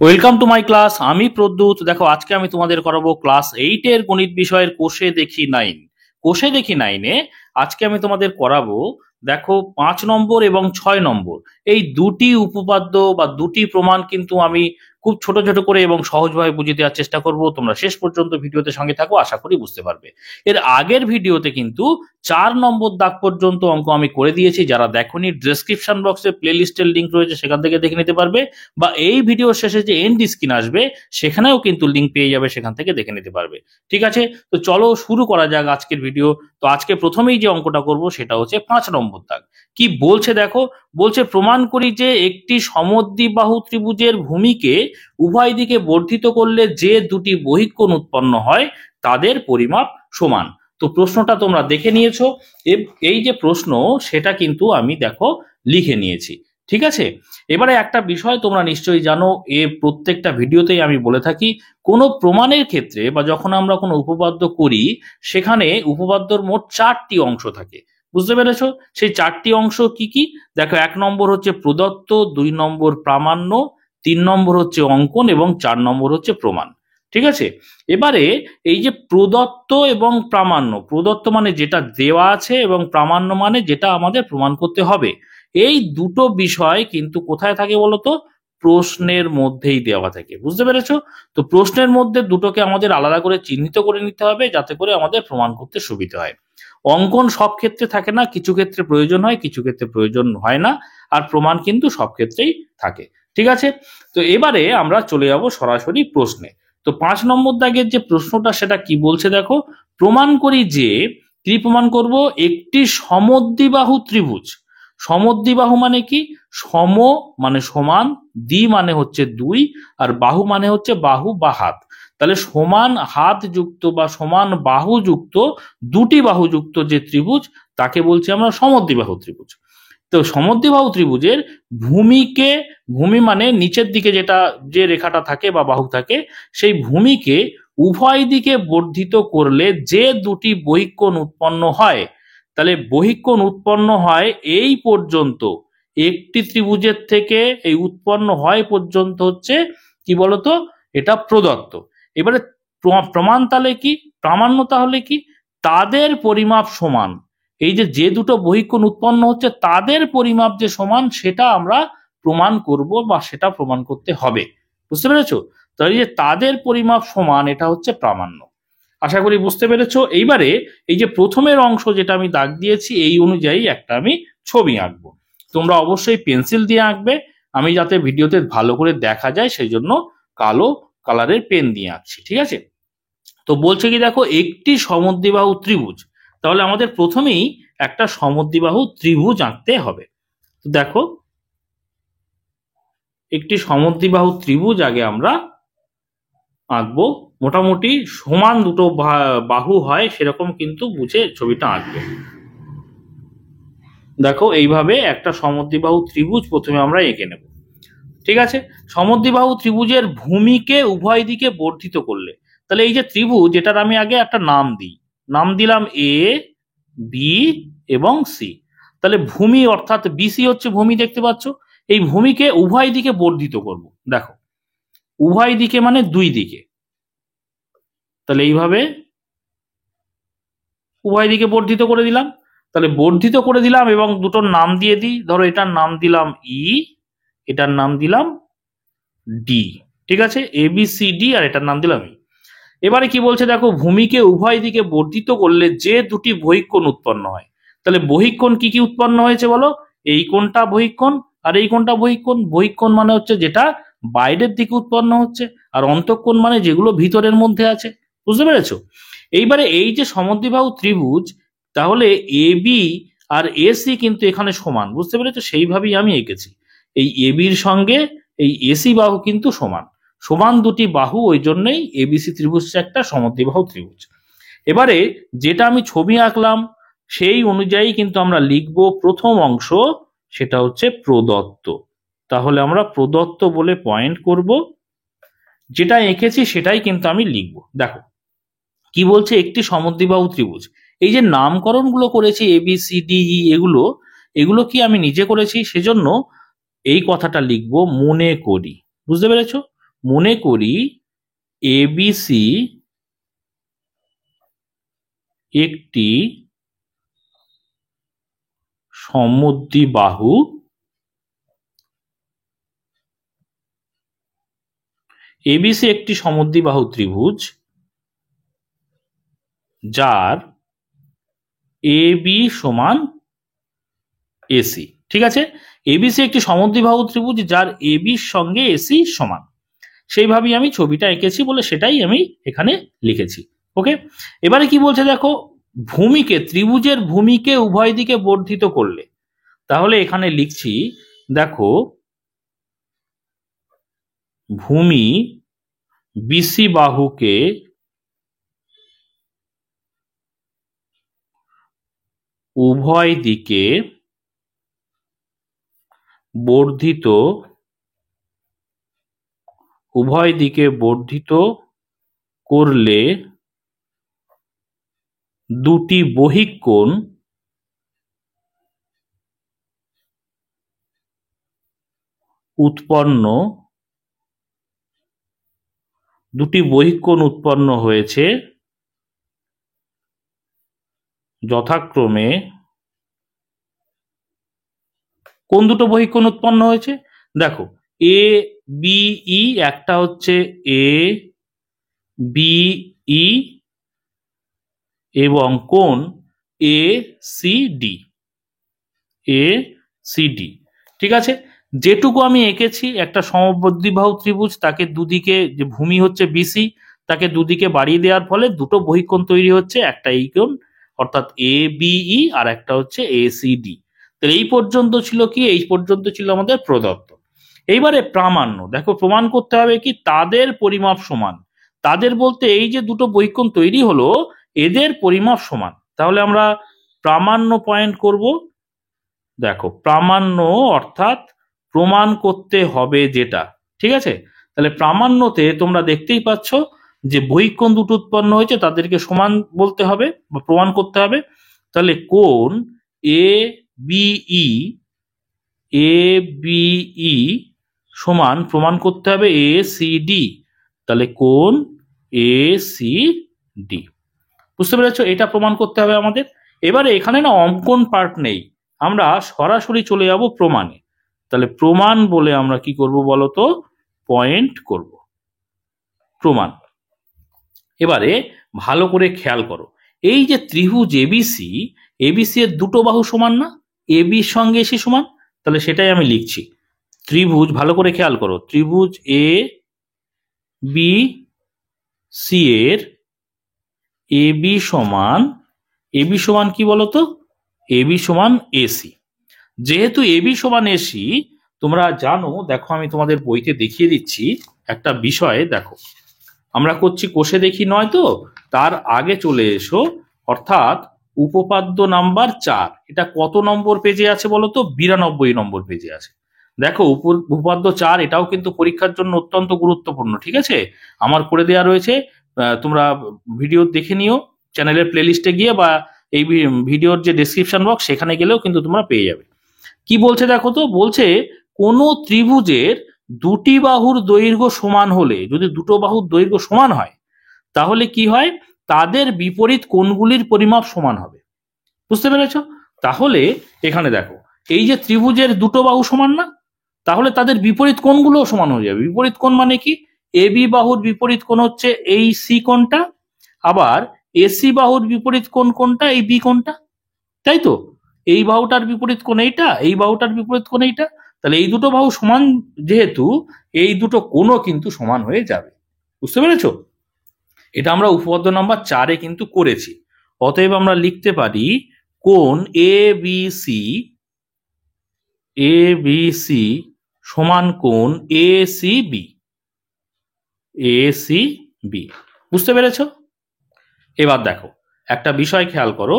Welcome to my class. আমি প্রদ্যুৎ। দেখো, আজকে আমি তোমাদের করাবো ক্লাস 8 এর গণিত বিষয়ের কোষে দেখি 9। কোষে দেখি 9-এ আজকে আমি তোমাদের করাবো, দেখো, 5 নম্বর এবং 6 নম্বর এই দুটি উপপাদ্য বা দুটি প্রমাণ কিন্তু আমি খুব ছোট ছোট করে এবং সহজভাবে বুঝিয়ে দেওয়ার চেষ্টা করব। তোমরা শেষ পর্যন্ত ভিডিওতে সঙ্গে থাকো, আশা করি বুঝতে পারবে। এর আগের ভিডিওতে কিন্তু 4 নম্বর দাগ পর্যন্ত অঙ্ক আমি করে দিয়েছি। যারা দেখোনি, ডেসক্রিপশন বক্সে প্লেলিস্টের লিঙ্ক রয়েছে, সেখান থেকে দেখে নিতে পারবে, বা এই ভিডিও শেষে যে এন্ড স্ক্রিন আসবে সেখানেও কিন্তু লিঙ্ক পেয়ে যাবে, সেখান থেকে দেখে নিতে পারবে। ঠিক আছে, তো চলো শুরু করা যাক আজকের ভিডিও। তো আজকে প্রথমেই যে অঙ্কটা করব সেটা হচ্ছে 5 নম্বর দাগ। কি বলছে দেখো, বলছে প্রমাণ করি যে একটি সমদ্বিবাহু ত্রিভুজের ভূমিকে উভয় দিকে বর্ধিত করলে যে দুটি বহিঃকোণ উৎপন্ন হয় তাদের পরিমাপ সমান। তো প্রশ্নটা তোমরা দেখে নিয়েছো। এই যে প্রশ্ন, সেটা কিন্তু আমি দেখো লিখে নিয়েছি। ঠিক আছে, এবারে একটা বিষয় তোমরা নিশ্চয়ই জানো, প্রত্যেকটা ভিডিওতেই আমি বলে থাকি, কোনো প্রমাণের ক্ষেত্রে বা যখন আমরা কোনো উপপাদ্য করি সেখানে উপপাদ্যর মোট 4টি অংশ থাকে। বুঝতে পেরেছো? সেই 4টি অংশ কি কি? দেখো, 1 নম্বর হচ্ছে প্রদত্ত, 2 নম্বর প্রামাণ্য, 3 নম্বর হচ্ছে অঙ্কন এবং 4 নম্বর হচ্ছে প্রমাণ। ঠিক আছে, এবারে এই যে প্রদত্ত এবং প্রামাণ্য, প্রদত্ত মানে যেটা দেওয়া আছে এবং প্রামাণ্য মানে যেটা আমাদের প্রমাণ করতে হবে, এই দুটো বিষয় কিন্তু কোথায় থাকে বলতো? প্রশ্নের মধ্যেই দেওয়া থাকে। বুঝতে পেরেছো? তো প্রশ্নের মধ্যে দুটোকে আমাদের আলাদা করে চিহ্নিত করে নিতে হবে, যাতে করে আমাদের প্রমাণ করতে সুবিধা হয়। অঙ্কন সব ক্ষেত্রে থাকে না, কিছু ক্ষেত্রে প্রয়োজন হয়, কিছু ক্ষেত্রে প্রয়োজন হয় না। আর প্রমাণ কিন্তু সব ক্ষেত্রেই থাকে। ঠিক আছে, তো এবারে আমরা চলে যাব সরাসরি প্রশ্নে। তো 5 নম্বর দাগের যে প্রশ্নটা, সেটা কি বলছে দেখো, প্রমাণ করি যে, কি প্রমাণ করব? একটি সমদ্বিবাহু ত্রিভুজ। সমদ্বিবাহু মানে কি? সম মানে সমান, দ্বি মানে হচ্ছে দুই, আর বাহু মানে হচ্ছে বাহু বা হাত। তাহলে সমান হাত যুক্ত বা সমান বাহু যুক্ত দুটি বাহু যুক্ত যে ত্রিভুজ, তাকে বলছি আমরা সমদ্বিবাহু ত্রিভুজ। তো সমদ্বিবাহু ত্রিভুজের ভূমিকে, ভূমি মানে নিচের দিকে যেটা যে রেখাটা থাকে বা বাহু থাকে, সেই ভূমিকে উভয় দিকে বর্ধিত করলে যে দুটি বহিঃকোণ উৎপন্ন হয়, তাহলে বহিঃকোণ উৎপন্ন হয় এই পর্যন্ত, একটি ত্রিভুজের থেকে এই উৎপন্ন হয় পর্যন্ত হচ্ছে কি বলতো, এটা প্রদত্ত। এবারে প্রমাণ তাহলে কি, প্রামাণ্য তাহলে কি? তাদের পরিমাপ সমান। এই যে যে দুটো বহিঃকোণ উৎপন্ন হচ্ছে তাদের পরিমাপ যে সমান, সেটা আমরা প্রমাণ করব বা সেটা প্রমাণ করতে হবে। বুঝতে পেরেছো? তাই যে তাদের পরিমাপ সমান, এটা হচ্ছে প্রামাণ্য। আশা করি বুঝতে পেরেছো। এইবারে এই যে প্রথমের অংশ যেটা আমি দাগ দিয়েছি, এই অনুযায়ী একটা আমি ছবি আঁকবো। তোমরা অবশ্যই পেন্সিল দিয়ে আঁকবে। আমি যাতে ভিডিওতে ভালো করে দেখা যায় সেই জন্য কালো কালারের পেন দিয়ে আঁকছি। ঠিক আছে, তো বলছে কি দেখো, একটি সমদ্বিবাহু ত্রিভুজ। তাহলে আমাদের প্রথমেই একটা সমদ্বিবাহু ত্রিভুজ আঁকতে হবে। তো দেখো, একটি সমদ্বিবাহু ত্রিভুজ আগে আমরা আঁকবো। মোটামুটি সমান দুটো বাহু হয় সেরকম কিন্তু বুঝে ছবিটা আঁকবে। দেখো, এইভাবে একটা সমদ্বিবাহু ত্রিভুজ প্রথমে আমরা এঁকে নেব। ঠিক আছে, সমদ্বিবাহু ত্রিভুজের ভূমিকে উভয় দিকে বর্ধিত করলে, তাহলে এই যে ত্রিভুজ, এটার আমি আগে একটা নাম দিই। নাম দিলাম এ, বি এবং সি। তাহলে ভূমি অর্থাৎ বিসি হচ্ছে ভূমি, দেখতে পাচ্ছ। এই ভূমিকে উভয় দিকে বর্ধিত করব। দেখো, উভয় দিকে মানে দুই দিকে। তাহলে এইভাবে উভয় দিকে বর্ধিত করে দিলাম। তাহলে বর্ধিত করে দিলাম এবং দুটোর নাম দিয়ে দিই। ধরো, এটার নাম দিলাম ই, এটার নাম দিলাম ডি। ঠিক আছে, এ বি সি ডি, আর এটার নাম দিলাম ই। এবারে কি বলছে দেখো, ভূমিকে উভয় দিকে বর্ধিত করলে যে দুটি বহিঃকোণ উৎপন্ন হয়। তাহলে বহিঃকোণ কি কি উৎপন্ন হয়েছে বলো? এই কোণটা বহিঃকোণ আর এই কোণটা বহিঃকোণ। বহিঃকোণ মানে হচ্ছে যেটা বাইরের দিকে উৎপন্ন হচ্ছে, আর অন্তঃকোণ মানে যেগুলো ভিতরের মধ্যে আছে। বুঝতে পেরেছো? এইবারে এই যে সমদ্বিবাহু ত্রিভুজ, তাহলে A B R A C কিন্তু এখানে সমান। বুঝতে পেরেছো? সেইভাবেই আমি এঁকেছি। এই এ বির সঙ্গে এই এসি বাহু কিন্তু সমান। সমান দুটি বাহু, ওই জন্যই এবিসি ত্রিভুজ একটা সমদ্বিবাহু ত্রিভুজ। এবারে যেটা আমি ছবি আঁকলাম সেই অনুযায়ী কিন্তু আমরা লিখব প্রথম অংশ, সেটা হচ্ছে প্রদত্ত। তাহলে আমরা প্রদত্ত বলে পয়েন্ট করব, যেটা এঁকেছি সেটাই কিন্তু আমি লিখব। দেখো কি বলছে, একটি সমদ্বিবাহু ত্রিভুজ। এই যে নামকরণগুলো করেছি A B C D E, এগুলো এগুলো কি আমি নিজে করেছি, সেজন্য এই কথাটা লিখবো মনে করি। বুঝতে পেরেছো? মনে করি এবিসি একটি সমদ্বিবাহু এবিসি একটি সমদ্বিবাহু ত্রিভুজ যার এবি সমান এসি। ঠিক আছে, এবিসি একটি সমদ্বিবাহু ত্রিভুজ যার এবির সঙ্গে এসি সমান, সেইভাবেই আমি ছবিটা এঁকেছি বলে সেটাই আমি এখানে লিখেছি। ওকে, এবারে কি বলছে দেখো, ভূমিকে ত্রিভুজের ভূমিকে উভয় দিকে বর্ধিত করলে, তাহলে এখানে লিখছি দেখো ভূমি বিসি বাহুকে উভয় দিকে বর্ধিত করলে দুটি বহিঃ কোণ উৎপন্ন হয়েছে, যথাক্রমে কোন দুটো বহিঃ কোণ উৎপন্ন হয়েছে, দেখো এ বি ই, একটা হচ্ছে এ বি ই এবং কোণ এ সি ডি। ঠিক আছে, যেটুকু আমি এঁকেছি একটা সমদ্বিবাহু ত্রিভুজ, তাকে দুদিকে, যে ভূমি হচ্ছে বিসি, তাকে দুদিকে বাড়িয়ে দেওয়ার ফলে দুটো বহিঃকোণ তৈরি হচ্ছে, একটা এই কোণ অর্থাৎ এ বিই আর একটা হচ্ছে এ সি ডি। তাহলে এই পর্যন্ত ছিল কি, এই পর্যন্ত ছিল আমাদের প্রদত্ত। এইবারে প্রামাণ্য, দেখো প্রমাণ করতে হবে কি তাদের পরিমাপ সমান। তাদের বলতে এই যে দুটো বহিঃকোণ তৈরি হলো এদের পরিমাপ সমান, তাহলে আমরা প্রামাণ্য পয়েন্ট করব। দেখো প্রামাণ্য অর্থাৎ প্রমাণ করতে হবে যেটা, ঠিক আছে, তাহলে প্রামাণ্যতে তোমরা দেখতেই পাচ্ছ যে বহিঃকোণ দুটো উৎপন্ন হয়েছে তাদেরকে সমান বলতে হবে বা প্রমাণ করতে হবে। তাহলে কোণ এ বিই সমান প্রমাণ করতে হবে এ সি ডি, তাহলে কোণ এ সি ডি। বুঝতে পেরেছো, এটা প্রমাণ করতে হবে আমাদের। এবারে এখানে না অঙ্কন পার্ট নেই, আমরা সরাসরি চলে যাব প্রমাণে। তাহলে প্রমাণ বলে আমরা কি করব বলতো, পয়েন্ট করব প্রমাণ। এবারে ভালো করে খেয়াল করো, এই যে ত্রিভুজ এবিসি এর দুটো বাহু সমান না, এবির সঙ্গে এসি সমান, তাহলে সেটাই আমি লিখছি। ত্রিভুজ, ভালো করে খেয়াল করো, ত্রিভুজ এ বি সি এর এবি সমান কি বলতো, এবি সমান এসি। যেহেতু এবি সমান এসি তোমরা জানো, দেখো আমি তোমাদের বইতে দেখিয়ে দিচ্ছি একটা বিষয়। দেখো আমরা করছি কোষে দেখি নয় তো, তার আগে চলে এসো, অর্থাৎ উপপাদ্য নাম্বার 4। এটা কত নম্বর পেজে আছে বলো তো, 92 নম্বর পেজে আছে। দেখো উপপাদ্য 4, এটাও কিন্তু পরীক্ষার জন্য অত্যন্ত গুরুত্বপূর্ণ। ঠিক আছে, আমার করে দেওয়া রয়েছে, তোমরা ভিডিও দেখে নিও চ্যানেলের প্লেলিস্টে গিয়ে, বা এই ভিডিওর যে ডেসক্রিপশন বক্স সেখানে গেলেও কিন্তু তোমরা পেয়ে যাবে। কি বলছে দেখো তো, বলছে কোন ত্রিভুজের দুটি বাহুর দৈর্ঘ্য সমান হলে, যদি দুটো বাহুর দৈর্ঘ্য সমান হয় তাহলে কি হয়, তাদের বিপরীত কোণগুলির পরিমাপ সমান হবে। বুঝতে পেরেছো? তাহলে এখানে দেখো, এই যে ত্রিভুজের দুটো বাহু সমান না, তাহলে তাদের বিপরীত কোণগুলো সমান হয়ে যাবে। বিপরীত কোণ মানে কি, এবি বাহুর বিপরীত কোণ হচ্ছে এই সি কোণটা, আবার এসি বাহুর বিপরীত কোণ কোনটা, এই বি কোণটা, তাই তো? এই বাহুটার বিপরীত কোণ এইটা, এই বাহুটার বিপরীত কোণ এইটা, তাহলে এই দুটো বাহু সমান যেহেতু, এই দুটো কোণও কিন্তু সমান হয়ে যাবে। বুঝতে পেরেছো? এটা আমরা উপপাদ্য নাম্বার 4-এ কিন্তু করেছি। অতএব আমরা লিখতে পারি কোণ এ বি সি সমান কোণ এ সি বি। বুঝতে পেরেছো? এবার দেখো একটা বিষয় খেয়াল করো,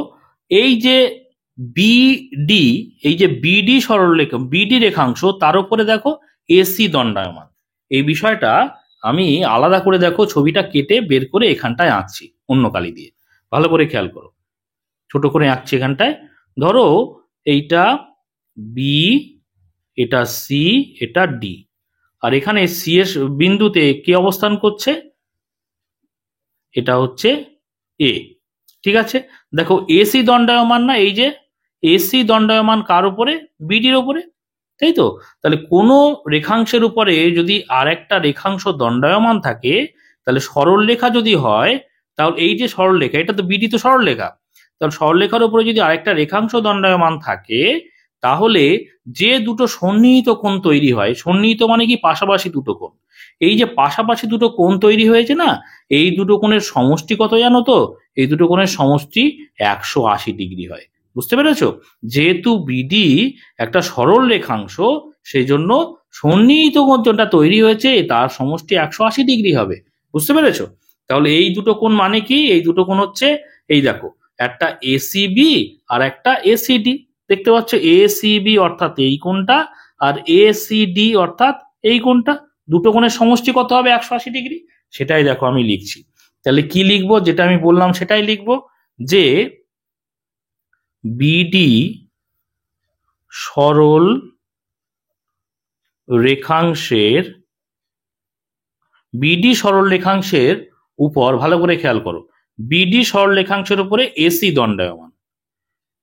এই যে বিডি, এই যে বিডি সরলরেখা, বিডি রেখাংশ, তার উপরে দেখো এসি দণ্ডায়মান। এই বিষয়টা আমি আলাদা করে দেখো ছবিটা কেটে বের করে এখানটায় আঁকছি অন্য কালি দিয়ে। ভালো করে খেয়াল করো, ছোট করে আঁকছি এখানটায়। ধরো এইটা বি, এটা সি, এটা ডি, আর এখানে সি এর বিন্দুতে কে অবস্থান করছে, এটা হচ্ছে এ। ঠিক আছে, দেখো এসি দণ্ডায়মান না, এই যে এসি দণ্ডায়মান কার উপরে, বিডির উপরে, তাই তো। তাহলে কোনো রেখাংশের উপরে যদি আর একটা রেখাংশ দণ্ডায়মান থাকে, তাহলে সরলরেখা যদি হয়, তাহলে এই যে সরলরেখা, এটা তো বিডি তো সরলরেখা, তাহলে সরলরেখার উপরে যদি আরেকটা রেখাংশ দণ্ডায়মান থাকে, তাহলে যে দুটো সন্নিহিত কোণ তৈরি হয়, সন্নিহিত মানে কি, পাশাপাশি দুটো কোণ, এই যে পাশাপাশি দুটো কোণ তৈরি হয়েছে না, এই দুটো কোণের সমষ্টি কত জানো তো, এই দুটো কোণের সমষ্টি 180 ডিগ্রি হয়। বুঝতে পেরেছো, যেহেতু বিডি একটা সরল রেখাংশ, সেই জন্য সন্নিহিত কোণটা তৈরি হয়েছে, তার সমষ্টি 180 ডিগ্রি হবে। বুঝতে পেরেছো, তাহলে এই দুটো কোণ মানে কি, এই দুটো কোণ হচ্ছে, এই দেখো, একটা এসিবি আর একটা এসিডি, দেখতে পাচ্ছ, এসিবি অর্থাৎ এই কোণটা, আর এসিডি অর্থাৎ এই কোণটা, দুটো কোণের সমষ্টি কত হবে, 180 ডিগ্রি। সেটাই দেখো আমি লিখছি। তাহলে কি লিখবো, যেটা আমি বললাম সেটাই লিখবো, যে বিডি সরল রেখাংশের, বিডি সরল রেখাংশের উপর, ভালো করে খেয়াল করো, বিডি সরল রেখাংশের উপরে এসি দণ্ডায়মান,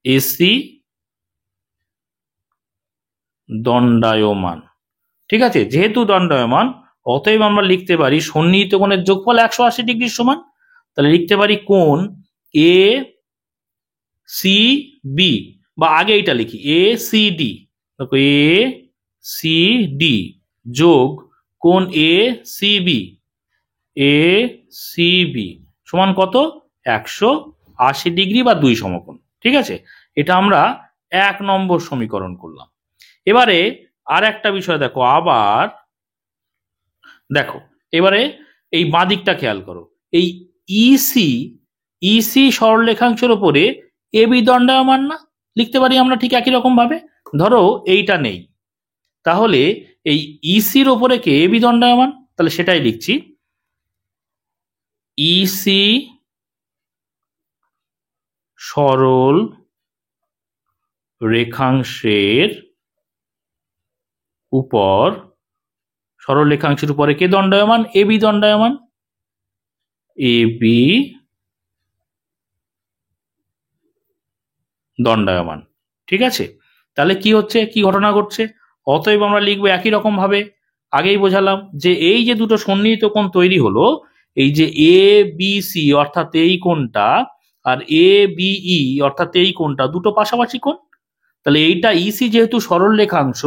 এসি দণ্ডায়মান। ঠিক আছে, যেহেতু দণ্ডায়মান, অতএব আমরা লিখতে পারি সন্নিহিত কোণের যোগফল 180 ডিগ্রির সমান। তাহলে লিখতে পারি কোণ এ সি বি, বা আগে এটা লিখি এ সি ডি, দেখো এ সি ডি যোগ কোণ A C B, A C B সমান কত, 180 ডিগ্রি বা 2 সমকোণ। ঠিক আছে, এটা আমরা 1 নম্বর সমীকরণ করলাম। এবারে আর একটা বিষয় দেখো, আবার দেখো, এবারে এই বাঁ দিকটা খেয়াল করো, এই ইসি, ইসি সরলরেখাংশের উপরে এবি দণ্ডায়মান না, লিখতে পারি আমরা ঠিক একই রকম ভাবে। ধরো এইটা নেই, তাহলে এই ইসির ওপরে কে, এবি দণ্ডায়মান, তাহলে সেটাই লিখছি, ইসি সরল রেখাংশের উপর, সরল রেখাংশের উপরে কে দণ্ডায়মান, এবি দণ্ডায়মান, এবি দণ্ডায়মান। ঠিক আছে, তাহলে কি হচ্ছে, কি ঘটনা ঘটছে, অতএব আমরা লিখবো একই রকম ভাবে, আগেই বোঝালাম যে এই যে দুটো সন্নিহিত কোণ তৈরি হলো, এই যে এ বি সি অর্থাৎ এই কোণটা, আর এ বিই অর্থাৎ এই কোণটা, দুটো পাশাপাশি কোণ। তাহলে এইটা ইসি যেহেতু সরল রেখাংশ,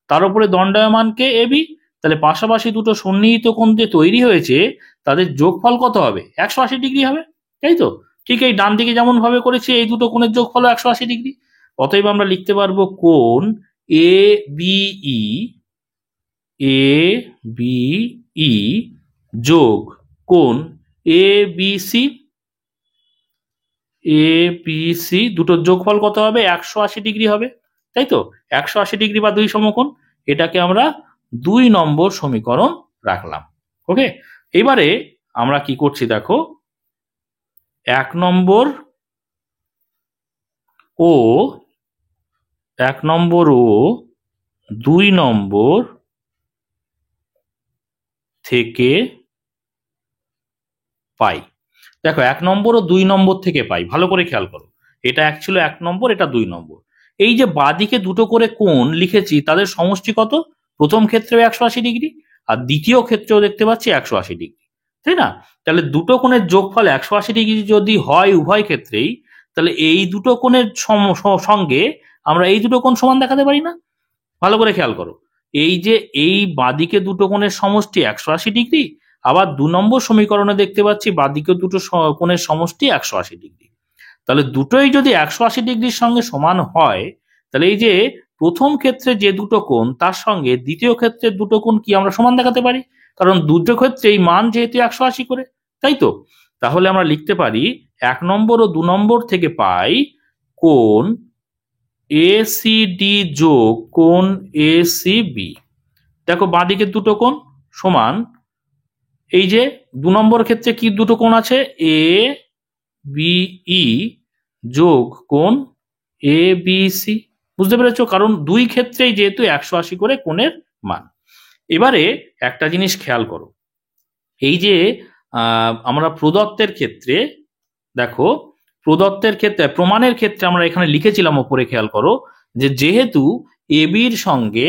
তার উপরে দণ্ডায়মান কে, এবি, তাহলে পাশাপাশি দুটো সন্নিহিত কোণ যে তৈরি হয়েছে, তাদের যোগফল কত হবে, 180 ডিগ্রি হবে, তাই তো। ঠিক এই ডান দিকে যেমন ভাবে করেছি, এই দুটো কোণের যোগফল 180 ডিগ্রি। অতএব আমরা লিখতে পারবো কোণ এ বিই, এ বিই যোগ কোণ এ বিসি, এ বিসি দুটোর যোগফল কত হবে, 180 ডিগ্রি হবে, তাই তো। 180 ডিগ্রি বা 2 সমকোণ, এটাকে আমরা 2 নম্বর সমীকরণ রাখলাম। ওকে, এবারে আমরা কি করছি দেখো, 1 নম্বর ও 1 নম্বর ও 2 নম্বর থেকে পাই। দেখো 1 নম্বর ও 2 নম্বর থেকে পাই, ভালো করে খেয়াল করো, এটা এক ছিল 1 নম্বর, এটা 2 নম্বর। এই যে বাঁদিকে দুটো করে কোণ লিখেছি, তাদের সমষ্টি কত, প্রথম ক্ষেত্রেও 180 ডিগ্রি, আর দ্বিতীয় ক্ষেত্রেও দেখতে পাচ্ছি 180 ডিগ্রি, তাই না। তাহলে দুটো কোণের যোগফল 180 ডিগ্রি যদি হয় উভয় ক্ষেত্রেই, তাহলে এই দুটো কোণের সঙ্গে আমরা এই দুটো কোণ সমান দেখাতে পারি না। ভালো করে খেয়াল করো, এই যে এই বাঁদিকে দুটো কোণের সমষ্টি 180 ডিগ্রি, আবার 2 নম্বর সমীকরণে দেখতে পাচ্ছি বাঁদিকে দুটো কোণের সমষ্টি 180 ডিগ্রি। তাহলে দুটোই যদি 180 ডিগ্রির সঙ্গে সমান হয়, তাহলে এই যে প্রথম ক্ষেত্রে যে দুটো কোণ, তার সঙ্গে দ্বিতীয় ক্ষেত্রে দুটো কোণ কি আমরা সমান দেখাতে পারি, কারণ দুটো ক্ষেত্রে এই মান যেহেতু 180 করে, তাই তো। তাহলে আমরা লিখতে পারি 1 নম্বর ও 2 নম্বর থেকে পাই কোণ এসিডি যোগ কোণ এসিবি। দেখো বাঁদিকে দুটো কোণ সমান, এই যে 2 নম্বর ক্ষেত্রে কি দুটো কোণ আছে, এ বিই যোগ কোণ এ বি সি। বুঝতে পেরেছো, কারণ দুই ক্ষেত্রেই যেহেতু 180 করে কোণের মান। এবারে একটা জিনিস খেয়াল করো, এই যে আমরা প্রদত্তের ক্ষেত্রে দেখো, প্রদত্তের ক্ষেত্রে প্রমাণের ক্ষেত্রে আমরা এখানে লিখেছিলাম ওপরে, খেয়াল করো যে যেহেতু এবির সঙ্গে,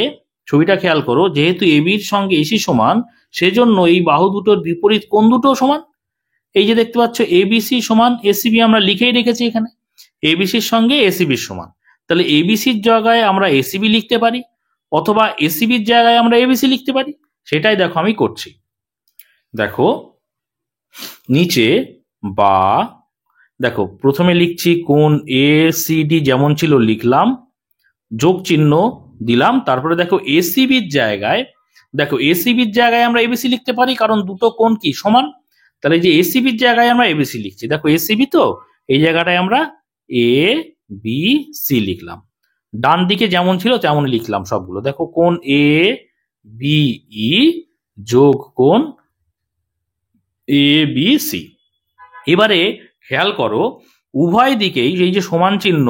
ছবিটা খেয়াল করো, যেহেতু এবির সঙ্গে এসি সমান, সেজন্য এই বাহু দুটোর বিপরীত কোণ দুটো সমান। এই যে দেখতে পাচ্ছ এবিসি সমান এসিবি আমরা লিখেই রেখেছি এখানে, এবিসির সঙ্গে এসিবির সমান। তাহলে এবিসির জায়গায় আমরা এসিবি লিখতে পারি, অথবা এসিবির জায়গায় আমরা এবিসি লিখতে পারি। সেটাই দেখো আমি করছি। দেখো নিচে বা, দেখো প্রথমে লিখছি কোণ এ সি ডি যেমন ছিল লিখলাম, যোগ চিহ্ন দিলাম, তারপরে দেখো এসিবির জায়গায়, দেখো এসিবির জায়গায় আমরা এবিসি লিখতে পারি, কারণ দুটো কোণ কি সমান। তাহলে যে এসিবির জায়গায় আমরা এবিসি লিখছি, দেখো এসিবি তো এই জায়গাটায় আমরা এ বি সি লিখলাম, ডান দিকে যেমন ছিল তেমন লিখলাম সবগুলো। দেখো কোণ এ বি ই যোগ কোণ এ বি সি। এবারে খেয়াল করো উভয় দিকেই এই যে সমান চিহ্ন,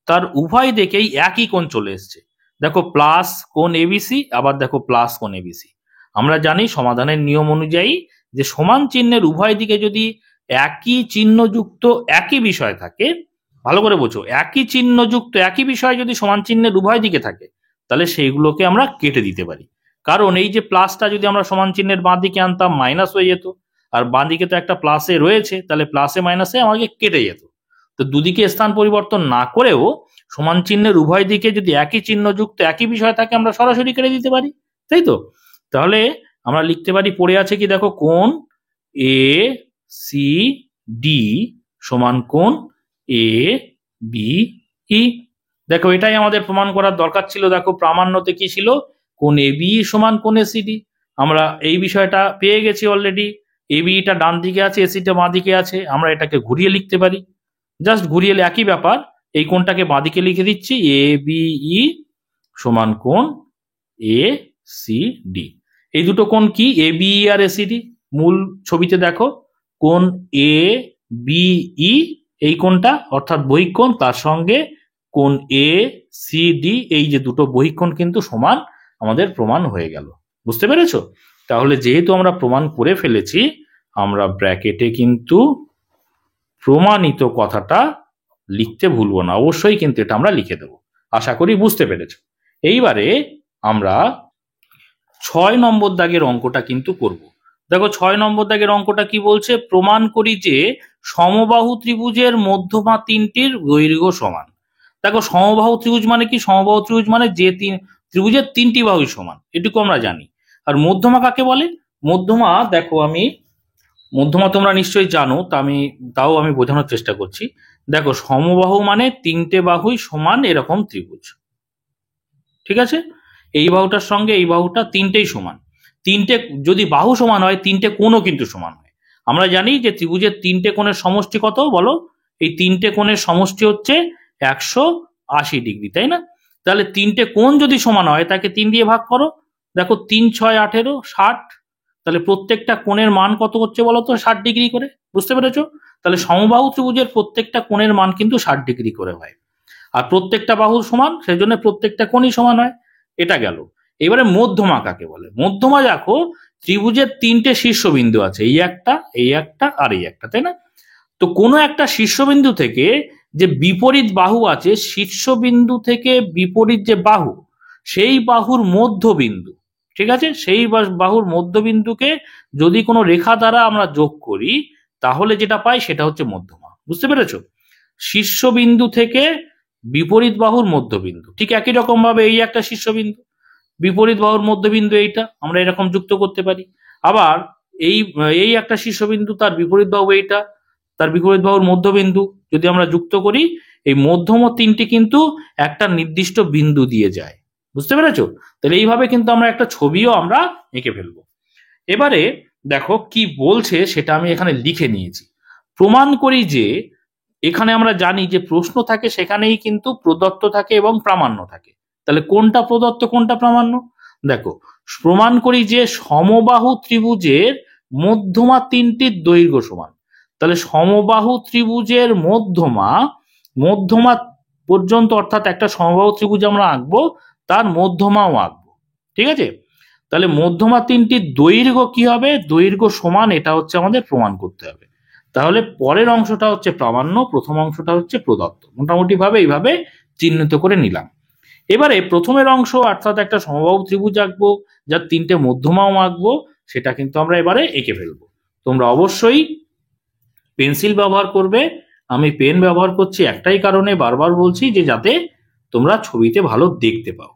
তার উভয় দিকেই একই কোণ চলে এসছে। দেখো প্লাস কোণ এবিসি, আবার দেখো প্লাস কোণ এবিসি। আমরা জানি সমাধানের নিয়ম অনুযায়ী যে সমান চিহ্নের উভয় দিকে যদি একই চিহ্নযুক্ত একই বিষয় থাকে, ভালো করে বোঝো, একই চিহ্নযুক্ত একই বিষয় যদি সমান চিহ্নের উভয় দিকে থাকে, তাহলে সেইগুলোকে আমরা কেটে দিতে পারি। কারণ এই যে প্লাসটা যদি আমরা সমান চিহ্নের বাঁ দিকে আনতাম মাইনাস হয়ে যেত, আর বাঁ দিকে তো একটা প্লাসে রয়েছে, তাহলে প্লাসে মাইনাসে আমাকে কেটে যেত। তো দুদিকে স্থান পরিবর্তন না করেও সমান চিহ্নের উভয় দিকে যদি একই চিহ্নযুক্ত একই বিষয় থাকে আমরা সরাসরি কেটে দিতে পারি, তাই তো? তাহলে আমরা লিখতে পারি, পড়ে আছে কি দেখো, কোণ এ সি ডি সমান কোণ এ বি ই। দেখো এটাই আমাদের প্রমাণ করার দরকার ছিল। দেখো প্রামাণ্যতে কি ছিল, কোণ এ বি সমান কোণ এ সি ডি। আমরা এই বিষয়টা পেয়ে গেছি অলরেডি। এবিটা ডান দিকে আছে, এসিটা বাঁ দিকে আছে, আমরা এটাকে ঘুরিয়ে লিখতে পারি। জাস্ট ঘুরিয়ে একই ব্যাপার, এই কোণটাকে বাঁ দিকে লিখে দিচ্ছি, এ বি ই সমান কোণ এ সি ডি। এই দুটো কোণ কি, এ বি আর এসিডি। মূল ছবিতে দেখো কোণ এ বি ই, এই কোণটা অর্থাৎ বহিঃকোণ, তার সঙ্গে কোণ এ সি ডি, এই যে দুটো বহিঃকোণ কিন্তু সমান, আমাদের প্রমাণ হয়ে গেল। বুঝতে পেরেছো? তাহলে যেহেতু আমরা প্রমাণ করে ফেলেছি, আমরা ব্র্যাকেটে কিন্তু প্রমাণিত কথাটা লিখতে ভুলবো না, অবশ্যই কিন্তু এটা আমরা লিখে দেব। আশা করি বুঝতে পেরেছো। এইবারে আমরা 6 নম্বর দাগের অঙ্কটা কিন্তু করব। দেখো 6 নম্বর দাগের অঙ্কটা কি বলছে, প্রমাণ করি যে সমবাহু ত্রিভুজের মধ্যমা তিনটির দৈর্ঘ্য সমান। দেখো সমবাহু ত্রিভুজ মানে কি, সমবাহু ত্রিভুজ মানে যে ত্রিভুজের তিনটি বাহু সমান, এটুকু আমরা জানি। আর মধ্যমা কাকে বলে, মধ্যমা দেখো আমি, মধ্যমা তোমরা নিশ্চয়ই জানো, তাও আমি বোঝানোর চেষ্টা করছি। দেখো সমবাহু মানে তিনটে বাহুই সমান এরকম ত্রিভুজ, ঠিক আছে? এই বাহুটার সঙ্গে এই বাহুটা তিনটেই সমান। তিনটে যদি বাহু সমান হয়, তিনটে কোণও কিন্তু সমান হয়। আমরা জানি যে ত্রিভুজের তিনটে কোণের সমষ্টি কত বলো, এই তিনটে কোণের সমষ্টি হচ্ছে 180 ডিগ্রি, তাই না? তাহলে তিনটে কোণ যদি সমান হয়, তাকে 3 দিয়ে ভাগ করো। দেখো 3 6 18 60, তাহলে প্রত্যেকটা কোণের মান কত হচ্ছে বলো তো, 60 ডিগ্রি করে। বুঝতে পেরেছো? তাহলে সমবাহু ত্রিভুজের প্রত্যেকটা কোণের মান কিন্তু 60 ডিগ্রি করে হয়, আর প্রত্যেকটা বাহু সমান, সেই জন্য প্রত্যেকটা কোণই সমান হয়। এটা গেল। এবারে মধ্যমা কাকে বলে, মধ্যমা দেখো ত্রিভুজের তিনটে শীর্ষবিন্দু আছে, এই একটা, এই একটা আর এই একটা, তাই না? তো কোনো একটা শীর্ষবিন্দু থেকে যে বিপরীত বাহু আছে, শীর্ষবিন্দু থেকে বিপরীত যে বাহু, সেই বাহুর মধ্যবিন্দু, ঠিক আছে, সেই বাহুর মধ্যবিন্দুকে যদি কোনো রেখা দ্বারা আমরা যোগ করি, তাহলে যেটা পাই সেটা হচ্ছে মধ্যমা। বুঝতে পেরেছো? শীর্ষবিন্দু থেকে বিপরীত বাহুর মধ্যবিন্দু, ঠিক একই রকম ভাবে এই একটা শীর্ষবিন্দু, বিপরীত বাহুর মধ্যবিন্দু এইটা, আমরা এরকম যুক্ত করতে পারি। আবার এই এই একটা শীর্ষবিন্দু, তার বিপরীত বাহু এইটা, তার বিপরীত বাহুর মধ্যবিন্দু যদি আমরা যুক্ত করি, এই মধ্যম তিনটি কিন্তু একটা নির্দিষ্ট বিন্দু দিয়ে যায়। বুঝতে পেরেছো? তাহলে এইভাবে কিন্তু আমরা একটা ছবিও আমরা এঁকে ফেলবো। এবারে দেখো কি বলছে সেটা আমি এখানে লিখে নিয়েছি। প্রমাণ করি যে, এখানে আমরা জানি যে প্রশ্ন থাকে সেখানেই কিন্তু প্রদত্ত থাকে এবং প্রামাণ্য থাকে। তাহলে কোনটা প্রদত্ত কোনটা প্রামাণ্য, দেখো প্রমাণ করি যে সমবাহু ত্রিভুজের মধ্যমা তিনটির দৈর্ঘ্য সমান। তাহলে সমবাহু ত্রিভুজের মধ্যমা পর্যন্ত, অর্থাৎ একটা সমবাহু ত্রিভুজ আমরা আঁকবো, তার মধ্যমাও আঁকবো, ঠিক আছে? তাহলে মধ্যমা তিনটির দৈর্ঘ্য কি হবে? দৈর্ঘ্য সমান, এটা হচ্ছে আমাদের প্রমাণ করতে হবে। তাহলে পরের অংশটা হচ্ছে প্রামাণ্য, প্রথম অংশটা হচ্ছে প্রদত্ত। মোটামুটি ভাবে এইভাবে চিহ্নিত করে নিলাম। এবারে প্রথমের অংশ অর্থাৎ একটা সমবাহু ত্রিভুজ আঁকবো, যার তিনটে মধ্যমাও আঁকবো, সেটা কিন্তু আমরা এবারে এঁকে ফেলবো। তোমরা অবশ্যই পেন্সিল ব্যবহার করবে। আমি পেন ব্যবহার করছি একটাই কারণে, বারবার বলছি, যে যাতে তোমরা ছবিতে ভালো দেখতে পাও।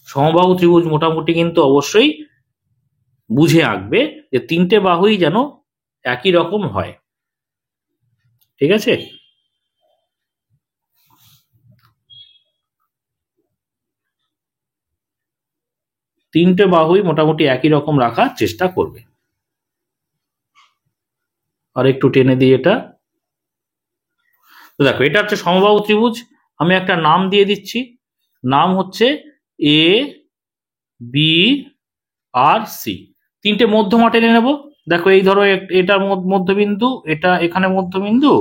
সমবাহু ত্রিভুজ মোটামুটি কিন্তু অবশ্যই বুঝে আঁকবে যে তিনটে বাহুই যেন একই রকম হয়। ঠিক আছে? তিনটে বাহুই মোটামুটি একই রকম রাখার চেষ্টা করবে। আর একটু টেনে দিই এটা। তো দেখো, এটা হচ্ছে সমবাহু ত্রিভুজ। আমি একটা নাম দিয়ে দিচ্ছি, নাম হচ্ছে এ বি আর সি। তিনটে মধ্যমা টেনে নেব। দেখো, এই ধরো এটা মধ্যবিন্দু, এটা এখানে মধ্যবিন্দু,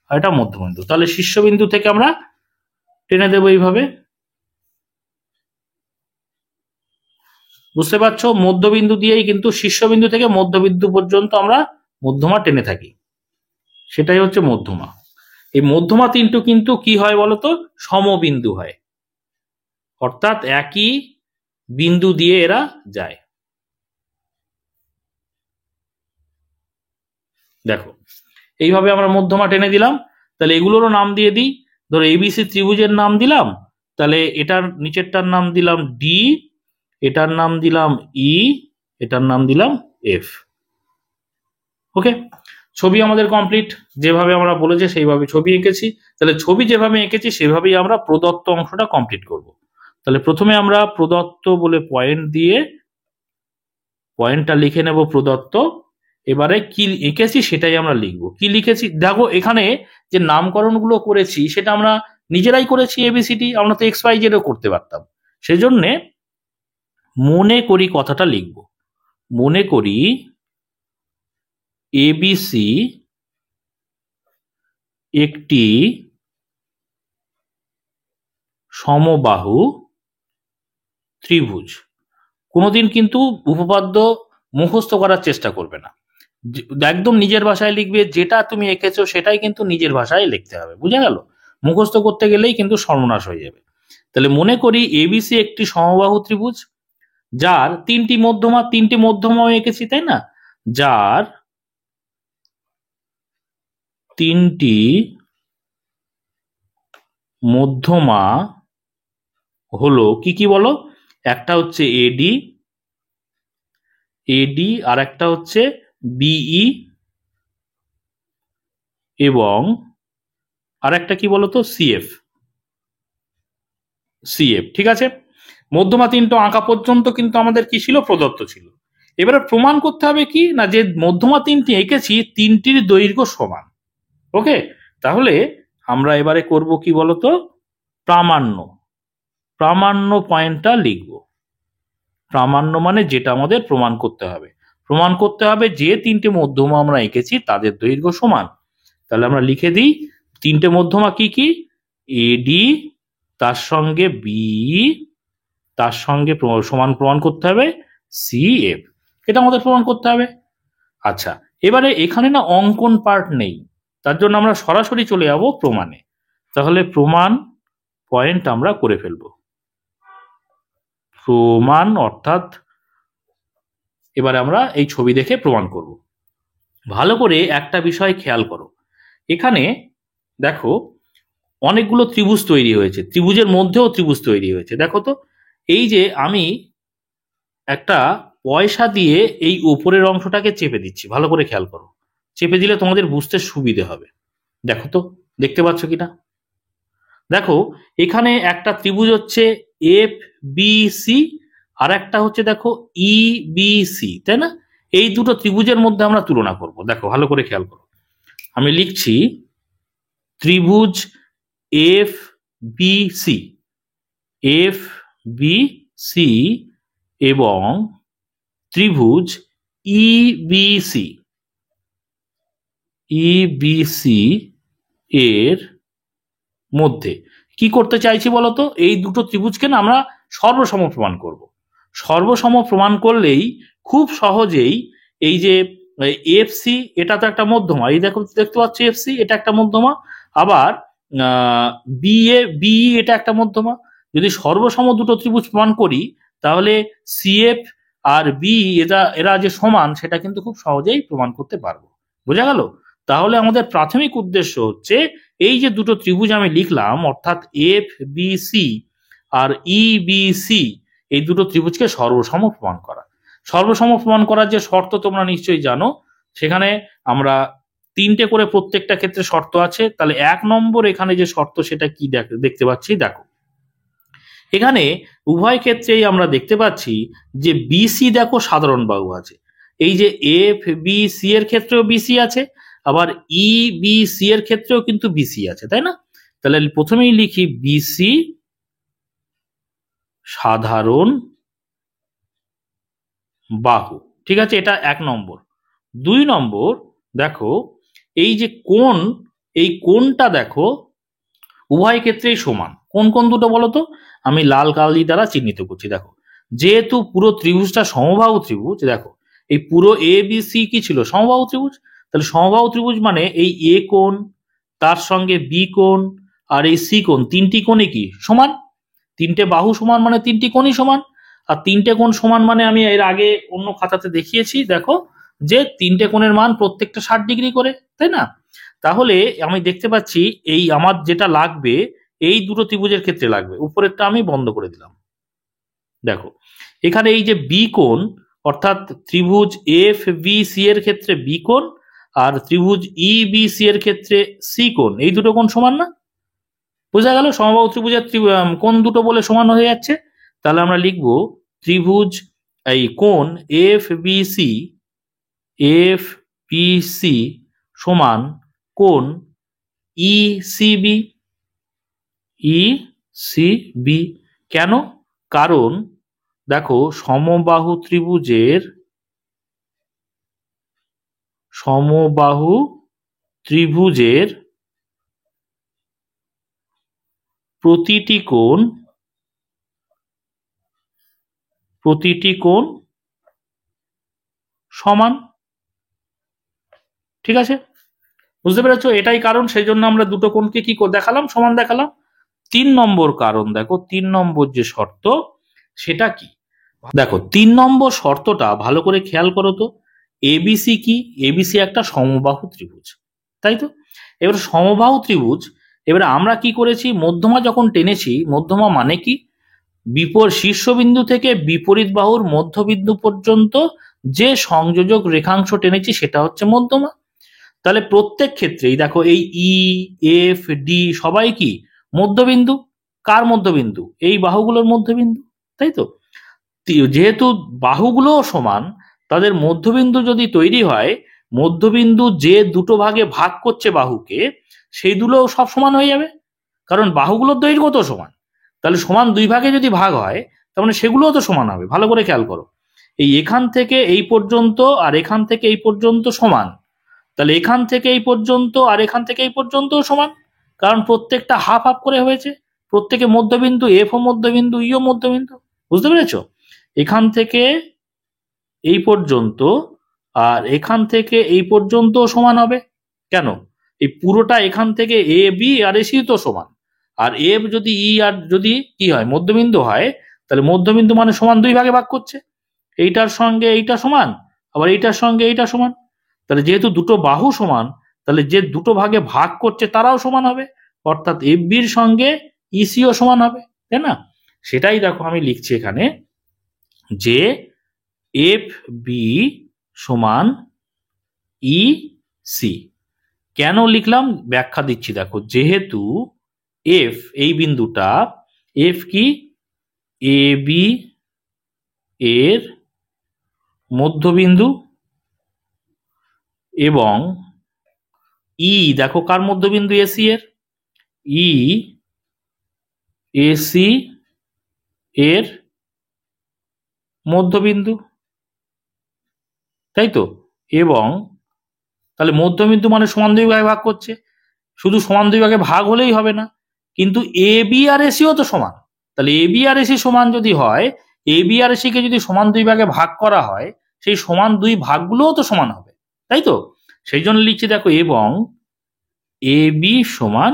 আর এটা মধ্যবিন্দু। তাহলে শীর্ষবিন্দু থেকে আমরা টেনে দেবো এইভাবে। বুঝতে পারছো? মধ্যবিন্দু দিয়েই কিন্তু শীর্ষবিন্দু থেকে মধ্যবিন্দু পর্যন্ত আমরা মধ্যমা টেনে থাকি, সেটাই হচ্ছে মধ্যমা। এই মধ্যমা তিনটে কিন্তু কি হয় বলতো? সমবিন্দু হয়, অর্থাৎ একই বিন্দু দিয়ে এরা যায়। দেখো, এইভাবে আমরা মধ্যমা টেনে দিলাম। তাহলে এগুলোরও নাম দিয়ে দিই। ধরো এবিসি ত্রিভুজের নাম দিলাম, তাহলে এটার নিচেরটার নাম দিলাম ডি, এটার নাম দিলাম ই, এটার নাম দিলাম এফ। ওকে, ছবি আমাদের কমপ্লিট। যেভাবে আমরা বলেছি সেইভাবে ছবি এঁকেছি। তাহলে ছবি যেভাবে এঁকেছি সেভাবেই আমরা প্রদত্ত অংশটা কমপ্লিট করব। তাহলে প্রথমে আমরা প্রদত্ত বলে পয়েন্ট দিয়ে পয়েন্টটা লিখে নেব প্রদত্ত। এবারে কি এঁকেছি সেটাই আমরা লিখব। কি লিখেছি দেখো, এখানে যে নামকরণগুলো করেছি সেটা আমরা নিজেরাই করেছি। এবিসিডি আমরা তো এক্স ওয়াই জেডও করতে পারতাম। সেজন্যে মনে করি কথাটা লিখব। মনে করি এবিসি একটি সমবাহু ত্রিভুজ। কোনোদিন কিন্তু উপপাদ্য মুখস্থ করার চেষ্টা করবে না, একদম নিজের ভাষায় লিখবে। যেটা তুমি এঁকেছো সেটাই কিন্তু নিজের ভাষায় লিখতে হবে। বুঝে গেল? মুখস্থ করতে গেলেই কিন্তু সর্বনাশ হয়ে যাবে। তাহলে মনে করি এবিসি একটি সমবাহু ত্রিভুজ যার তিনটি মধ্যমা, তিনটি মধ্যমাও এঁকেছি, তাই না? যার তিনটি মধ্যমা হলো কি কি বলো? একটা হচ্ছে এডি, এডি আর একটা হচ্ছে বিই, এবং আর একটা কি বলতো? সিএফ। সিএফ, ঠিক আছে। মধ্যমা তিনটা আঁকা পর্যন্ত কিন্তু আমাদের কি ছিল? প্রদত্ত ছিল। এবারে প্রমাণ করতে হবে কি না, যে মধ্যমা তিনটি এঁকেছি তিনটির দৈর্ঘ্য সমান। ওকে, তাহলে আমরা এবারে করব কি বলতো? প্রামাণ্য। প্রামাণ্য পয়েন্টটা লিখব। প্রামাণ্য মানে যেটা আমাদের প্রমাণ করতে হবে। প্রমাণ করতে হবে যে তিনটে মধ্যমা আমরা এঁকেছি তাদের দৈর্ঘ্য সমান। তাহলে আমরা লিখে দিই তিনটে মধ্যমা কি কি? এডি, তার সঙ্গে বি, তার সঙ্গে সমান প্রমাণ করতে হবে সিএফ। এটা আমাদের প্রমাণ করতে হবে। আচ্ছা, এবারে এখানে না অঙ্কন পার্ট নেই, তার জন্য আমরা সরাসরি চলে যাব প্রমাণে। তাহলে প্রমাণ পয়েন্ট আমরা করে ফেলব। প্রমাণ অর্থাৎ এবারে আমরা এই ছবি দেখে প্রমাণ করব। ভালো করে একটা বিষয় খেয়াল করো। এখানে দেখো অনেকগুলো ত্রিভুজ তৈরি হয়েছে, ত্রিভুজের মধ্যেও ত্রিভুজ তৈরি হয়েছে। দেখো তো, এই যে আমি একটা পয়সা দিয়ে এই উপরের অংশটাকে চেপে দিচ্ছি, ভালো করে খেয়াল করো। চেপে দিলে তোমাদের বুঝতে সুবিধে হবে। দেখো তো, দেখতে পাচ্ছ কিনা? দেখো, এখানে একটা ত্রিভুজ হচ্ছে এফ বি সি, আর একটা হচ্ছে দেখো ই বি সি, তাই না? এই দুটো ত্রিভুজের মধ্যে আমরা তুলনা করব। দেখো ভালো করে খেয়াল করো, আমি লিখছি ত্রিভুজ F B C, F B C এবং ত্রিভুজ ইবিসি, ইবিসি এর মধ্যে কি করতে চাইছি বলতো? এই দুটো ত্রিভুজকে না আমরা সর্বসম প্রমাণ করব। সর্বসম প্রমাণ করলেই খুব সহজেই এই যে এফসি, এটা তো একটা মধ্যমা, এই দেখো দেখতে পাচ্ছ এফসি এটা একটা মধ্যমা, আবার বিই এটা একটা মধ্যমা। যদি সর্বসম দুটো ত্রিভুজ প্রমাণ করি তাহলে সিএফ আর বি এরা যে সমান সেটা কিন্তু খুব সহজেই প্রমাণ করতে পারবো। বোঝা গেল? তাহলে আমাদের প্রাথমিক উদ্দেশ্য হচ্ছে এই যে দুটো ত্রিভুজ আমি লিখলাম অর্থাৎ এফ বি সি আর ই বি সি, এই দুটো ত্রিভুজকে সর্বসম প্রমাণ করা। সর্বসম প্রমাণ করার যে শর্ত তোমরা নিশ্চয়ই জানো, সেখানে আমরা তিনটে করে প্রত্যেকটা ক্ষেত্রে শর্ত আছে। তাহলে 1 নম্বর এখানে যে শর্ত সেটা কি দেখতে পাচ্ছি, দেখো এখানে উভয় ক্ষেত্রেই আমরা দেখতে পাচ্ছি যে বিসি দেখো সাধারণ বাহু আছে। এই যে এফ বি সি এর ক্ষেত্রেও বিসি আছে, আবার ই বি সি এর ক্ষেত্রেও কিন্তু বিসি আছে, তাই না? তাহলে প্রথমেই লিখি বিসি সাধারণ বাহু, ঠিক আছে, এটা 1 নম্বর। 2 নম্বর, দেখো এই যে কোণ, এই কোণটা দেখো উভয় ক্ষেত্রেই সমান। কোন কোন দুটো বলো তো? আমি লাল কালি দ্বারা চিহ্নিত করছি। দেখো যেহেতু পুরো ত্রিভুজটা সমবাহু ত্রিভুজ, দেখো এই পুরো এ বি সি কি ছিল? সমবাহু ত্রিভুজ। তাহলে সমবাহু ত্রিভুজ মানে এই এ কোণ, তার সঙ্গে বি কোণ আর এই সি কোণ, তিনটি কোণই কি সমান? তিনটে বাহু সমান মানে তিনটি কোণই সমান। আর তিনটে কোণ সমান মানে আমি এর আগে অন্য খাতাতে দেখিয়েছি, দেখো যে তিনটে কোণের মান প্রত্যেকটা 60 ডিগ্রি করে, তাই না? তাহলে আমি দেখতে পাচ্ছি এই আমার যেটা লাগবে এই দুটো ত্রিভুজের ক্ষেত্রে লাগবে। উপরেরটা আমি বন্ধ করে দিলাম। দেখো এখানে এই যে বি কোণ, অর্থাৎ ত্রিভুজ এফ বি সি এর ক্ষেত্রে বি কোণ আর ত্রিভুজ ই বি সি এর ক্ষেত্রে সি কোণ, এই দুটো কোণ সমান না? বোঝা গেল সমবাহু ত্রিভুজের কোণ দুটো বলে সমান হয়ে যাচ্ছে। তাহলে আমরা লিখব ত্রিভুজ এই কোণ এফ বি সি সমান কোণ ই সি বি। কেন? কারণ দেখো সমবাহু ত্রিভুজের প্রতিটি কোণ সমান, ঠিক আছে? বুঝতে পেরেছো? এটাই কারণ, সেই জন্য আমরা দুটো কোণকে কি দেখালাম? সমান দেখালাম। 3 নম্বর কারণ, দেখো 3 নম্বর যে শর্ত সেটা কি? দেখো 3 নম্বর শর্তটা ভালো করে খেয়াল করো তো। এবিসি কি? এবিসি একটা সমবাহু ত্রিভুজ, তাই তো? এবার সমবাহু ত্রিভুজ, এবারে আমরা কি করেছি? মধ্যমা যখন টেনেছি, মধ্যমা মানে কি? শীর্ষবিন্দু থেকে বিপরীত বাহুর মধ্যবিন্দু পর্যন্ত যে সংযোজক রেখাংশ টেনেছি সেটা হচ্ছে মধ্যমা। তাহলে প্রত্যেক ক্ষেত্রেই দেখো এই ই এফ ডি সবাই কি মধ্যবিন্দু। কার মধ্যবিন্দু? এই বাহুগুলোর মধ্যবিন্দু, তাই তো? যেহেতু বাহুগুলো সমান, তাদের মধ্যবিন্দু যদি তৈরি হয়, মধ্যবিন্দু যে দুটো ভাগে ভাগ করছে বাহুকে, সেই দুটো সব সমান হয়ে যাবে, কারণ বাহুগুলোর দৈর্ঘ্য তো সমান। তাহলে সমান দুই ভাগে যদি ভাগ হয় তার মানে সেগুলোও তো সমান হবে। ভালো করে খেয়াল করো, এই এখান থেকে এই পর্যন্ত আর এখান থেকে এই পর্যন্ত সমান, তাহলে এখান থেকে এই পর্যন্ত আর এখান থেকে এই পর্যন্তও সমান, কারণ প্রত্যেকটা হাফ হাফ করে হয়েছে। প্রত্যেকে মধ্যবিন্দু, এফ ও মধ্যবিন্দু, ইও মধ্যবিন্দু। বুঝতে পেরেছো? এখান থেকে এই পর্যন্ত আর এখান থেকে এই পর্যন্ত সমান হবে। কেন? এই পুরোটা এখান থেকে এ বি আর এসি তো সমান। আর এফ যদি ই আর যদি কি হয় মধ্যবিন্দু হয়, তাহলে মধ্যবিন্দু মানে সমান দুই ভাগে ভাগ করছে, এইটার সঙ্গে এইটা সমান, আবার এইটার সঙ্গে এইটা সমান। তাহলে যেহেতু দুটো বাহু সমান, তাহলে যে দুটো ভাগে ভাগ করছে তারাও সমান হবে, অর্থাৎ এফ বির সঙ্গে ইসিও সমান হবে, তাই না? সেটাই দেখো আমি লিখছি এখানে যে এফ বি সমান ই সি। কেন লিখলাম ব্যাখ্যা দিচ্ছি। দেখো যেহেতু এফ এই বিন্দুটা, এফ কি এ বি এর মধ্যবিন্দু এবং ই দেখো কার মধ্যবিন্দু? এসি এর। ই এসি এর মধ্যবিন্দু, তাই তো? এবং তাহলে মধ্যবিন্দু মানে সমান দুই ভাগে ভাগ করছে, শুধু সমান দুই ভাগে ভাগ হলেই হবে না, কিন্তু এ বি আর এসিও তো সমান। তাহলে এ বি আর এসি সমান যদি হয়, A B R C K যদি সমান দুই ভাগে ভাগ করা হয়, সেই সমান দুই ভাগগুলোও তো সমান হবে, তাই তো? সেই জন্য লিখছি দেখো, এবং এ বি সমান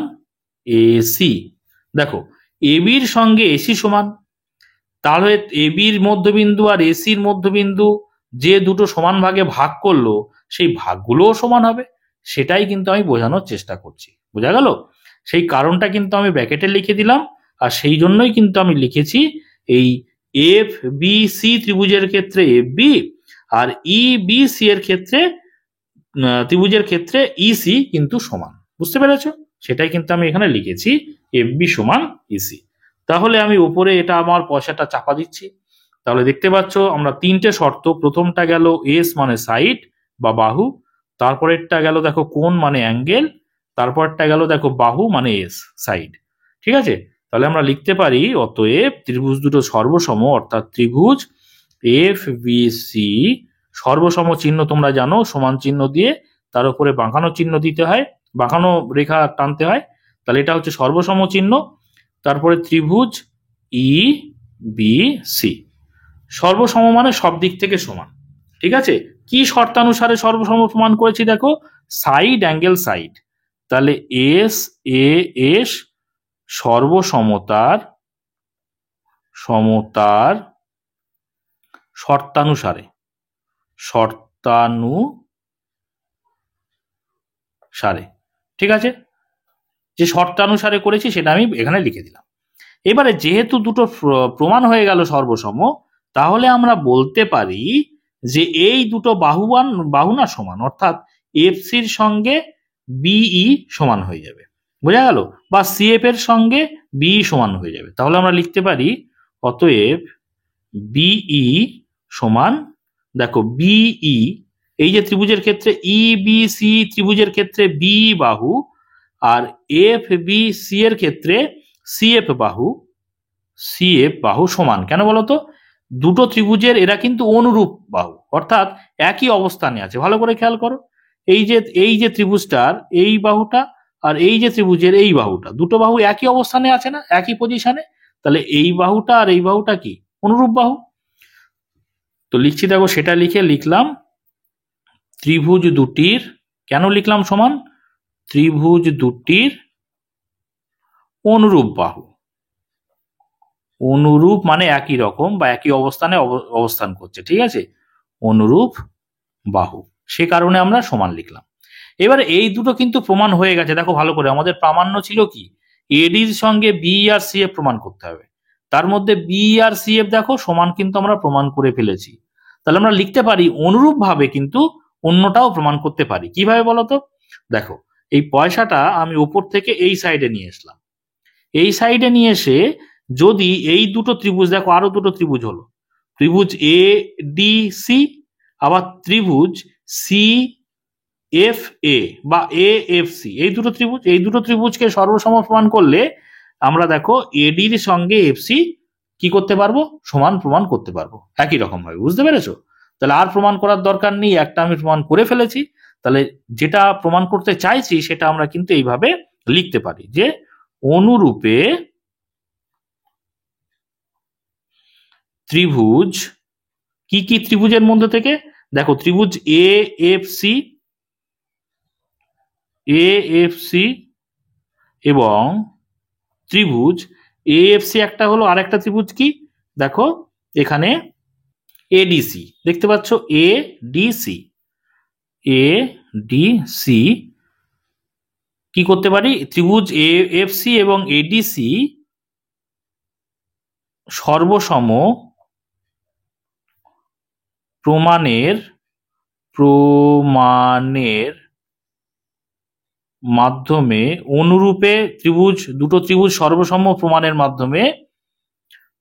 এসি। দেখো, এ বির সঙ্গে এসি সমান, তাহলে এ বির মধ্যবিন্দু আর এসির মধ্যবিন্দু যে দুটো সমান ভাগে ভাগ করলো, সেই ভাগগুলোও সমান হবে। সেটাই কিন্তু আমি বোঝানোর চেষ্টা করছি, বোঝা গেল? সেই কারণটা কিন্তু আমি ব্র্যাকেটে লিখে দিলাম, আর সেই জন্যই কিন্তু আমি লিখেছি এই এফ বি সি ত্রিভুজের ক্ষেত্রে এফ বি, আর ই বি সি এর ক্ষেত্রে ত্রিভুজের ক্ষেত্রে ইসি কিন্তু সমান। বুঝতে পেরেছো? সেটাই কিন্তু আমি এখানে লিখেছি, এফ বি সমান ইসি। তাহলে আমি উপরে এটা আমার পয়সাটা চাপা দিচ্ছি। তাহলে দেখতে পাচ্ছ আমরা তিনটে শর্ত, প্রথমটা গেল এস মানে সাইড বা বাহু, তারপরেরটা গেল দেখো কোণ মানে অ্যাঙ্গেল, তারপরটা গেল দেখো বাহু মানে এস সাইড। ঠিক আছে? তাহলে আমরা লিখতে পারি, অতএব ত্রিভুজ দুটো সর্বসম, অর্থাৎ ত্রিভুজ এফ বি সি সর্বসম চিহ্ন তোমরা জানো, সমান চিহ্ন দিয়ে তার উপরে বাঁকানো চিহ্ন দিতে হয়, বাঁকানো রেখা টানতে হয়। তাহলে এটা হচ্ছে সর্বসম চিহ্ন। তারপরে ত্রিভুজ ই বি সি সর্বসম মানে সব দিক থেকে সমান। ঠিক আছে? কি শর্তানুসারে সর্বসম প্রমাণ করেছি দেখো, সাইড অ্যাঙ্গেল সাইড। তাহলে এস এ এস সর্বসমতার সমতার শর্তানুসারে, শর্তানুসারে। ঠিক আছে? যে শর্তানুসারে করেছি সেটা আমি এখানে লিখে দিলাম। এবারে যেহেতু দুটো প্রমাণ হয়ে গেল সর্বসম, তাহলে আমরা বলতে পারি যে এই দুটো বাহু না সমান, অর্থাৎ এফ সির সঙ্গে বিই সমান হয়ে যাবে। বোঝা গেল? বা সিএফ এর সঙ্গে বিই সমান হয়ে যাবে। তাহলে আমরা লিখতে পারি, অতএব বিই সমান, দেখো বিই এই যে ত্রিভুজের ক্ষেত্রে ই বি সি ত্রিভুজের ক্ষেত্রে বি বাহু, আর এফ বি সি এর ক্ষেত্রে সিএফ বাহু সমান। কেন বলতো? দুটো ত্রিভুজের এরা কিন্তু অনুরূপ বাহু, অর্থাৎ একই অবস্থানে আছে। ভালো করে খেয়াল করো, এই যে ত্রিভুজটার এই বাহুটা আর এই যে ত্রিভুজের এই বাহুটা, দুটো বাহু একই অবস্থানে আছে না, একই পজিশনে। তাহলে এই বাহুটা আর এই বাহুটা কি? অনুরূপ বাহু। তো লিখছি দেখো, সেটা লিখলাম ত্রিভুজ দুটির, কেন লিখলাম সমান? ত্রিভুজ দুটির অনুরূপ বাহু। অনুরূপ মানে একই রকম বা একই অবস্থানে অবস্থান করছে। ঠিক আছে? অনুরূপ বাহু, সে কারণে আমরা সমান লিখলাম। এবারে এই দুটো কিন্তু প্রমাণ হয়ে গেছে। দেখো ভালো করে, আমাদের প্রামাণ্য ছিল কি? এডির সঙ্গে বি আর সি এফ প্রমাণ করতে হবে। তার মধ্যে বি আর সি এফ দেখো সমান কিন্তু আমরা প্রমাণ করে ফেলেছি। তাহলে আমরা লিখতে পারি অনুরূপ ভাবে কিন্তু অন্যটাও প্রমাণ করতে পারি। কিভাবে বলতো? দেখো, এই পয়সাটা আমি উপর থেকে এই সাইডে নিয়ে আসলাম। এই সাইডে নিয়ে এসে যদি এই দুটো ত্রিভুজ, দেখো আরো দুটো ত্রিভুজ হলো, ত্রিভুজ এ ডি সি, আবার ত্রিভুজ সি এফ এ বা এ এফ সি, এই দুটো ত্রিভুজকে সর্বসম প্রমাণ করলে আমরা দেখো এডির সঙ্গে এফ সি কি করতে পারবো? সমান প্রমাণ করতে পারবো একই রকম ভাবে। বুঝতে পেরেছো? তাহলে আর প্রমাণ করার দরকার নেই, একটা আমি প্রমাণ করে ফেলেছি। তাহলে যেটা প্রমাণ করতে চাইছি সেটা আমরা কিন্তু এইভাবে লিখতে পারি, যে অনুরূপে ত্রিভুজ, কি কি ত্রিভুজের মধ্যে থেকে? দেখো ত্রিভুজ এ এফ সি এবং ত্রিভুজ এ এফ সি একটা হলো, আর একটা ত্রিভুজ কি? দেখো এখানে এডিসি, দেখতে পাচ্ছ এডিসি কি করতে পারি? ত্রিভুজ এ এফ সি এবং এডিসি সর্বসম প্রমাণের মাধ্যমে, অনুরূপে দুটো ত্রিভুজ সর্বসম প্রমাণের মাধ্যমে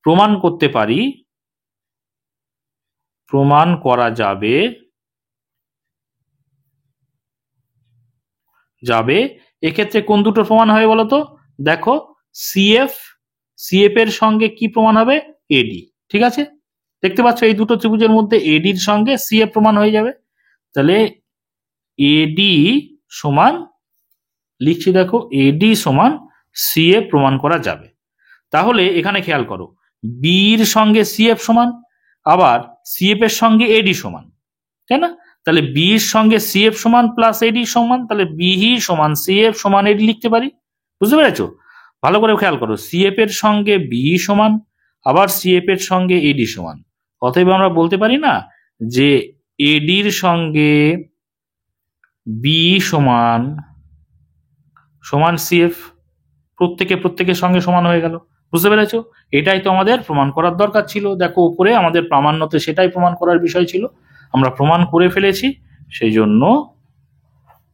প্রমাণ করতে পারি, প্রমাণ করা যাবে এক্ষেত্রে কোন দুটো প্রমাণ হবে বলতো? দেখো সিএফ এর সঙ্গে কি প্রমাণ হবে? এডি। ঠিক আছে? দেখতে পাচ্ছ এই দুটো ত্রিভুজের মধ্যে এডির সঙ্গে সিএফ প্রমাণ হয়ে যাবে। তাহলে এডি সমান, লিখছি দেখো, এডি সমান সিএফ প্রমাণ করা যাবে। তাহলে এখানে খেয়াল করো, বি এর সঙ্গে সিএফ সমান, আবার সিএফ এর সঙ্গে এডি সমান, তাই না? তাহলে বি এর সঙ্গে সিএফ সমান প্লাস এডি সমান, তাহলে বিহি সমান সিএফ সমান এডি লিখতে পারি। বুঝতে পেরেছো? ভালো করে খেয়াল করো, সিএফ এর সঙ্গে বিই সমান, আবার সিএফ এর সঙ্গে এডি সমান। অতএব আমরা বলতে পারি না যে এডির সঙ্গে বি সমান সমান সিএফ, প্রত্যেকের সঙ্গে সমান হয়ে গেল। বুঝতে পেরেছো? এটাই তো আমাদের প্রমাণ করার দরকার ছিল। দেখো উপরে আমাদের প্রামাণ্যতে সেটাই প্রমাণ করার বিষয় ছিল, আমরা প্রমাণ করে ফেলেছি, সেই জন্য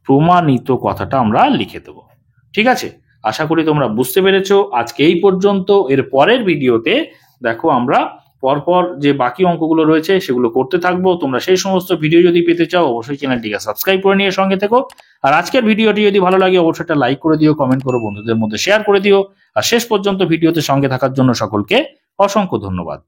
প্রমাণিত কথাটা আমরা লিখে দেবো। ঠিক আছে, আশা করি তোমরা বুঝতে পেরেছো। আজকে এই পর্যন্ত। এর পরের ভিডিওতে দেখো আমরা পরপর যে বাকি অঙ্কগুলো রয়েছে সেগুলো করতে থাকবো। তোমরা সেই সমস্ত ভিডিও যদি পেতে চাও অবশ্যই চ্যানেলটিকে সাবস্ক্রাইব করে নিয়ে সঙ্গে থেকো। আর আজকের ভিডিওটি যদি ভালো লাগে অবশ্যই একটা লাইক করে দিও, কমেন্ট করো, বন্ধুদের মধ্যে শেয়ার করে দিও। আর শেষ পর্যন্ত ভিডিওতে সঙ্গে থাকার জন্য সকলকে অসংখ্য ধন্যবাদ।